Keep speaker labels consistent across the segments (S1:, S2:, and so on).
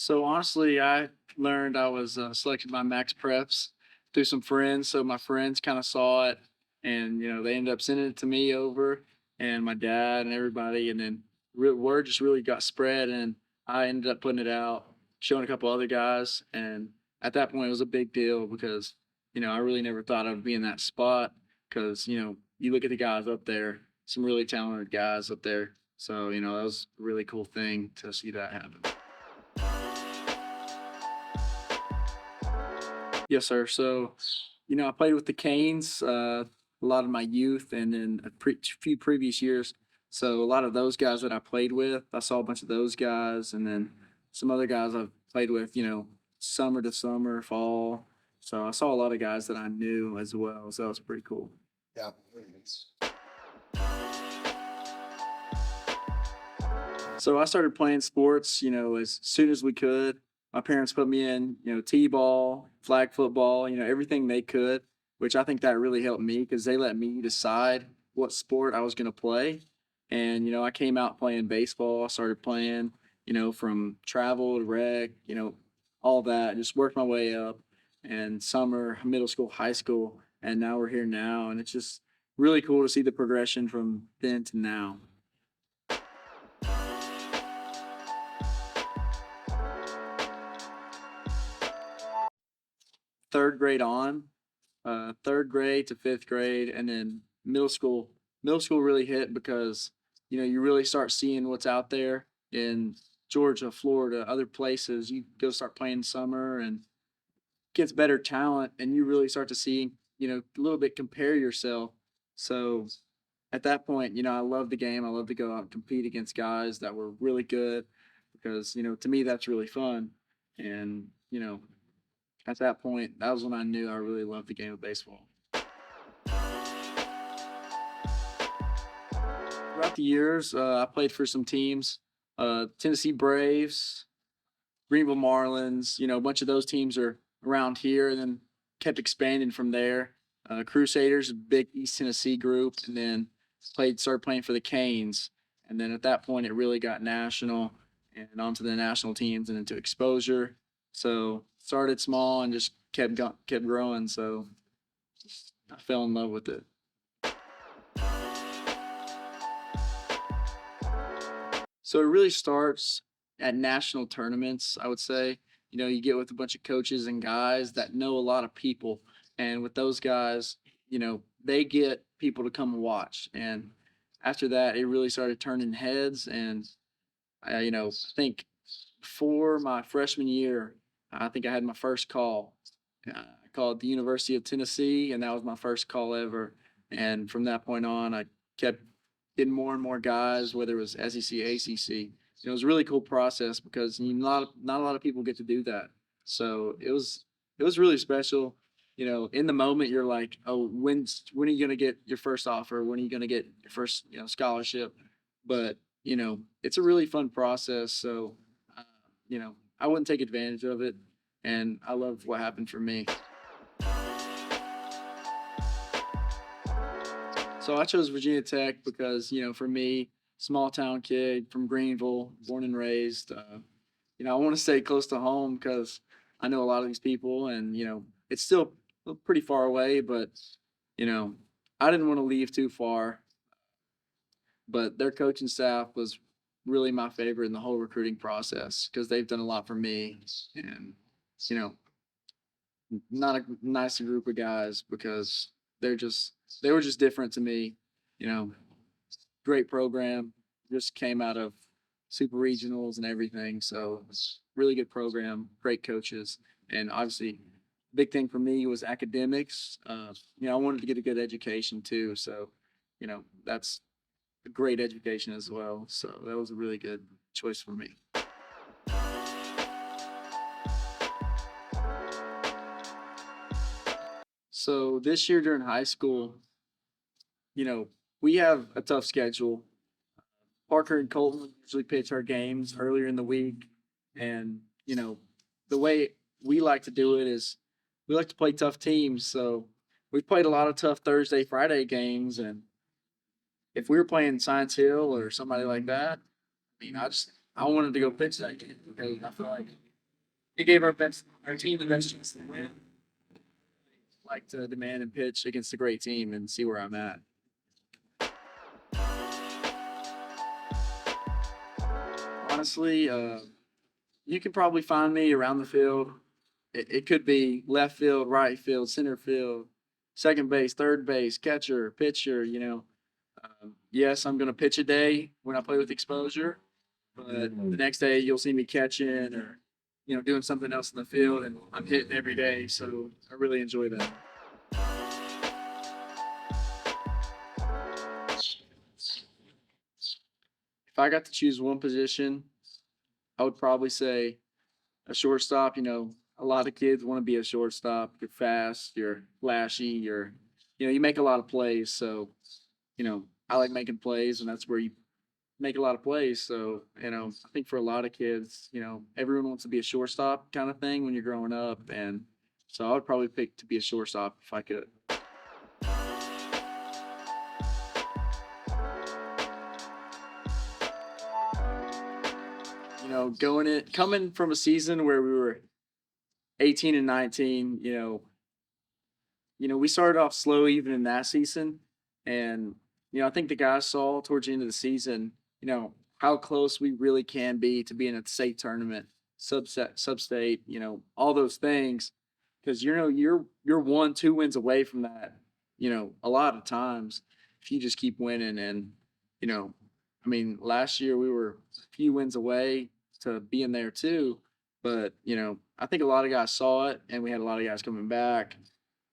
S1: So honestly, I learned I was selected by Max Preps through some friends. So my friends kind of saw it, and they ended up sending it to me over, and my dad and everybody, and then word just really got spread, and I ended up putting it out, showing a couple other guys, and at that point it was a big deal because I really never thought I would be in that spot because you look at the guys up there, some really talented guys up there. So that was a really cool thing to see that happen. Yes, sir. So, I played with the Canes a lot of my youth and then few previous years. So, a lot of those guys that I played with, I saw a bunch of those guys, and then some other guys I've played with, summer to summer, fall. So, I saw a lot of guys that I knew as well. So, that was pretty cool.
S2: Yeah. Very nice.
S1: So I started playing sports, as soon as we could. My parents put me in, t-ball, flag football, everything they could, which I think that really helped me because they let me decide what sport I was going to play. And I came out playing baseball. I started playing, from travel to rec, all that. Just worked my way up. And summer, middle school, high school, and now we're here now, and it's just really cool to see the progression from then to now. Third grade on, third grade to fifth grade, and then middle school. Middle school really hit because you really start seeing what's out there in Georgia, Florida, other places. You go start playing summer and gets better talent, and you really start to see a little bit compare yourself. So at that point, I love the game. I love to go out and compete against guys that were really good because to me that's really fun, and at that point, that was when I knew I really loved the game of baseball. Throughout the years, I played for some teams, Tennessee Braves, Greeneville Marlins. A bunch of those teams are around here, and then kept expanding from there. Crusaders, a big East Tennessee group, and then started playing for the Canes, and then at that point, it really got national, and onto the national teams, and into exposure. So started small and just kept growing. So I fell in love with it. So it really starts at national tournaments, I would say. You get with a bunch of coaches and guys that know a lot of people. And with those guys, they get people to come and watch. And after that, it really started turning heads. And I think before my freshman year, I think I had my first call. I called the University of Tennessee, and that was my first call ever. And from that point on, I kept getting more and more guys, whether it was SEC, ACC. It was a really cool process because not a lot of people get to do that. So it was really special. In the moment, you're like, oh, when are you gonna get your first offer? When are you gonna get your first scholarship? But it's a really fun process. So uh, I wouldn't take advantage of it, and I love what happened for me. So I chose Virginia Tech because, for me, small town kid from Greenville, born and raised, I want to stay close to home because I know a lot of these people, and it's still pretty far away, but you know, I didn't want to leave too far. But their coaching staff was really my favorite in the whole recruiting process because they've done a lot for me, and you know, not a nice group of guys because they were just different to me. You know, great program, just came out of super regionals and everything. So it's really good program, great coaches, and obviously, big thing for me was academics. I wanted to get a good education too, so that's a great education as well. So that was a really good choice for me. So this year during high school, you know, we have a tough schedule. Parker and Colton usually pitch our games earlier in the week. And, the way we like to do it is we like to play tough teams. So we've played a lot of tough Thursday, Friday games. And if we were playing Science Hill or somebody like that, I wanted to go pitch that game because I feel like It gave our team the best chance to win. Like to demand and pitch against a great team and see where I'm at. Honestly, you can probably find me around the field. It could be left field, right field, center field, second base, third base, catcher, pitcher. Yes, I'm going to pitch a day when I play with exposure, but the next day you'll see me catching or doing something else in the field, and I'm hitting every day. So I really enjoy that. If I got to choose one position, I would probably say a shortstop. A lot of kids want to be a shortstop. You're fast, you're flashy, you make a lot of plays. So, I like making plays, and that's where you make a lot of plays. So, I think for a lot of kids, everyone wants to be a shortstop kind of thing when you're growing up. And so I would probably pick to be a shortstop if I could. Coming from a season where we were 18 and 19, we started off slow even in that season. And, I think the guys saw towards the end of the season, how close we really can be to being at the state tournament, sub-state, all those things. Because, you're 1, 2 wins away from that, a lot of times if you just keep winning. And, last year we were a few wins away to being there too. But, I think a lot of guys saw it, and we had a lot of guys coming back.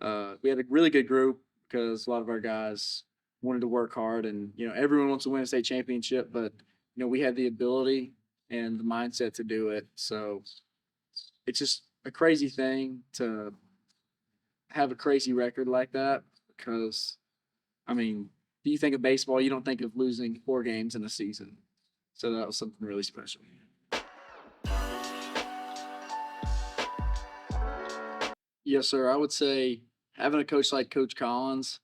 S1: We had a really good group because a lot of our guys wanted to work hard, and everyone wants to win a state championship, but we had the ability and the mindset to do it. So it's just a crazy thing to have a crazy record like that because do you think of baseball, you don't think of losing 4 games in a season. So that was something really special. Yes, sir. I would say having a coach like Coach Collins,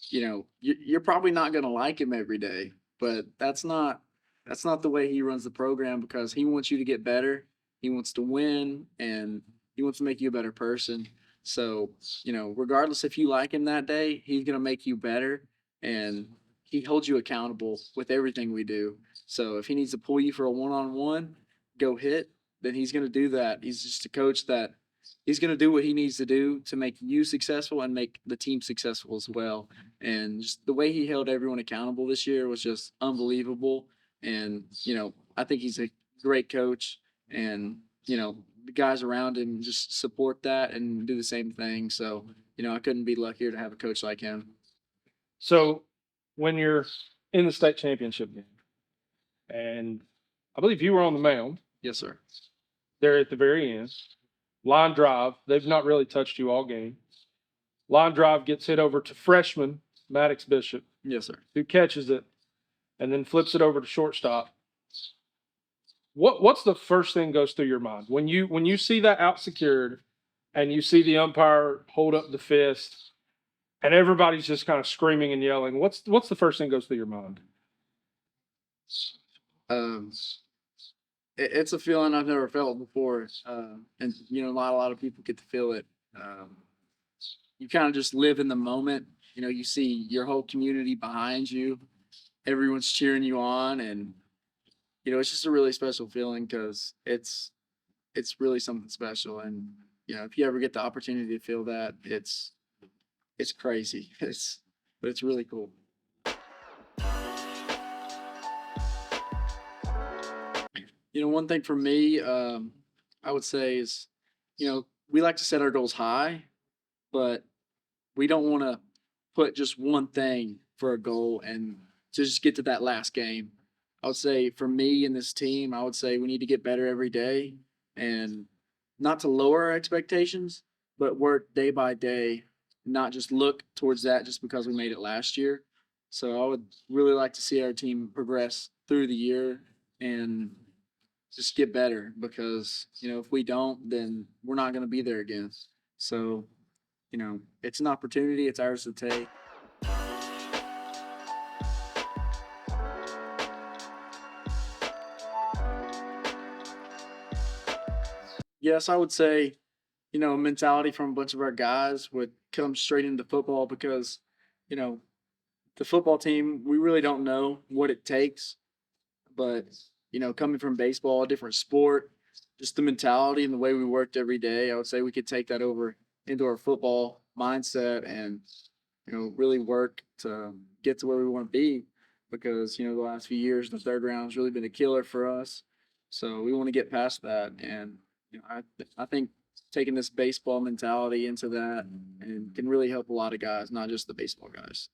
S1: you're probably not going to like him every day, but that's not the way he runs the program because he wants you to get better. He wants to win, and he wants to make you a better person. So, regardless if you like him that day, he's going to make you better, and he holds you accountable with everything we do. So if he needs to pull you for a one-on-one, go hit, then he's going to do that. He's just a coach that he's going to do what he needs to do to make you successful and make the team successful as well. And just the way he held everyone accountable this year was just unbelievable. And, I think he's a great coach, and, the guys around him just support that and do the same thing. So, I couldn't be luckier to have a coach like him.
S2: So when you're in the state championship game, and I believe you were on the mound
S1: Yes, sir.
S2: there at the very end, line drive, they've not really touched you all game. Line drive gets hit over to freshman Maddox Bishop,
S1: Yes, sir.
S2: who catches it and then flips it over to shortstop. What's the first thing goes through your mind when you see that out secured and you see the umpire hold up the fist and everybody's just kind of screaming and yelling? What's the first thing goes through your mind?
S1: Um, it's a feeling I've never felt before, and not a lot of people get to feel it. You kind of just live in the moment. You see your whole community behind you, everyone's cheering you on, and it's just a really special feeling because it's really something special. And if you ever get the opportunity to feel that, it's crazy. But it's really cool. One thing for me, I would say is, we like to set our goals high, but we don't want to put just one thing for a goal and to just get to that last game. I would say for me and this team, I would say we need to get better every day and not to lower our expectations, but work day by day, not just look towards that just because we made it last year. So I would really like to see our team progress through the year and just get better because, if we don't, then we're not going to be there again. So, it's an opportunity. It's ours to take. Yes, I would say, mentality from a bunch of our guys would come straight into football because, you know, the football team, we really don't know what it takes, but, coming from baseball, a different sport, just the mentality and the way we worked every day, I would say we could take that over into our football mindset and, really work to get to where we want to be because, the last few years, the third round has really been a killer for us. So we want to get past that. And, I think taking this baseball mentality into that and can really help a lot of guys, not just the baseball guys.